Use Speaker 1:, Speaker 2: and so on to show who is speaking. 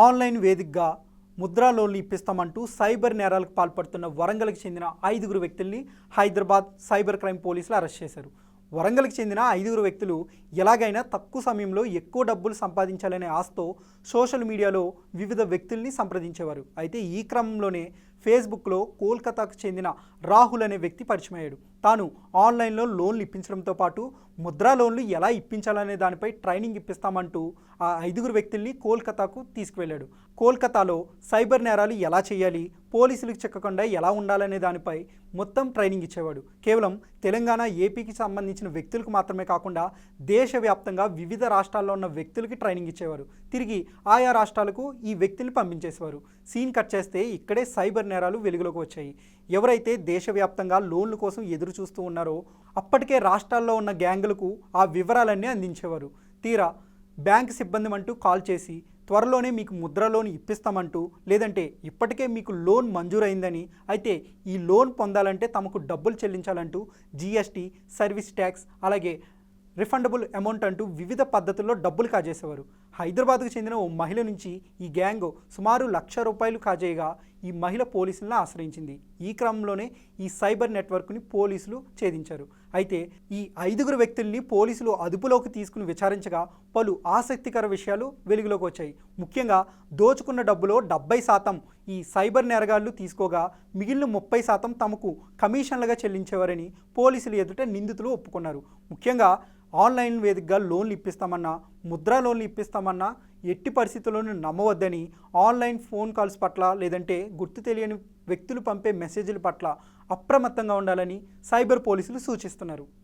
Speaker 1: Online వేదికగా ముద్రా లోన్లు ఇప్పిస్తామంటూ cyber నేరాలకు పాల్పడుతున్న వరంగల్కి చెందిన 5 వ్యక్తుల్ని హైదరాబాద్ సైబర్ క్రైమ్ పోలీసులు అరెస్ట్ చేశారు. వరంగల్కి చెందిన 5 వ్యక్తులు ఎలాగైనా తక్కువ సమయంలో ఎక్కువ డబ్బులు సంపాదించాలనే ఆశతో సోషల్ మీడియాలో వివిధ వ్యక్తుల్ని సంప్రదించేవారు. అయితే ఈ క్రమంలోనే ఫేస్బుక్లో కోల్కతాకు చెందిన రాహుల్ అనే వ్యక్తి పరిచయమయ్యాడు. తాను ఆన్లైన్లో లోన్లు ఇప్పించడంతో పాటు ముద్రా లోన్లు ఎలా ఇప్పించాలనే దానిపై ట్రైనింగ్ ఇప్పిస్తామంటూ ఆ 5 వ్యక్తుల్ని కోల్కతాకు తీసుకువెళ్ళాడు. కోల్కతాలో సైబర్ నేరాలు ఎలా చేయాలి, పోలీసులకు చిక్కకుండా ఎలా ఉండాలనే దానిపై మొత్తం ట్రైనింగ్ ఇచ్చేవాడు. కేవలం తెలంగాణ, ఏపీకి సంబంధించిన వ్యక్తులకు మాత్రమే కాకుండా దేశవ్యాప్తంగా వివిధ రాష్ట్రాల్లో ఉన్న వ్యక్తులకి ట్రైనింగ్ ఇచ్చేవారు. తిరిగి ఆయా రాష్ట్రాలకు ఈ వ్యక్తుల్ని పంపించేసేవారు. సీన్ కట్ చేస్తే ఇక్కడే సైబర్ నేరాలు వెలుగులోకి వచ్చాయి. ఎవరైతే దేశవ్యాప్తంగా లోన్ల కోసం ఎదురు చూస్తూ ఉన్నారో అప్పటికే రాష్ట్రాల్లో ఉన్న గ్యాంగులకు ఆ వివరాలన్నీ అందించేవారు. తీరా బ్యాంక్ సిబ్బంది అంటూ కాల్ చేసి త్వరలోనే మీకు ముద్ర లోన్ ఇప్పిస్తామంటూ, లేదంటే ఇప్పటికే మీకు లోన్ మంజూరైందని, అయితే ఈ లోన్ పొందాలంటే తమకు డబ్బులు చెల్లించాలంటూ జీఎస్టీ, సర్వీస్ ట్యాక్స్, అలాగే రిఫండబుల్ అమౌంట్ అంటూ వివిధ పద్ధతుల్లో డబ్బులు కాజేసేవారు. హైదరాబాద్కు చెందిన ఓ మహిళ నుంచి ఈ గ్యాంగ్ సుమారు ₹1,00,000 కాజేయగా ఈ మహిళ పోలీసులను ఆశ్రయించింది. ఈ క్రమంలోనే ఈ సైబర్ నెట్వర్క్ని పోలీసులు ఛేదించారు. అయితే ఈ 5 వ్యక్తుల్ని పోలీసులు అదుపులోకి తీసుకుని విచారించగా పలు ఆసక్తికర విషయాలు వెలుగులోకి వచ్చాయి. ముఖ్యంగా దోచుకున్న డబ్బులో 70% ఈ సైబర్ నేరగాళ్లు తీసుకోగా మిగిలిన 30% తమకు కమిషన్లుగా చెల్లించేవారని పోలీసులు ఎదుట నిందితులు ఒప్పుకున్నారు. ముఖ్యంగా ఆన్లైన్ వేదికగా లోన్లు ఇప్పిస్తామన్నా, ముద్రా లోన్లు ఇప్పిస్తామన్నా ఎట్టి పరిస్థితుల్లోనూ నమ్మవద్దని, ఆన్లైన్ ఫోన్ కాల్స్ పట్ల లేదంటే గుర్తు తెలియని వ్యక్తులు పంపే మెసేజ్ల పట్ల అప్రమత్తంగా ఉండాలని సైబర్ పోలీసులు సూచిస్తున్నారు.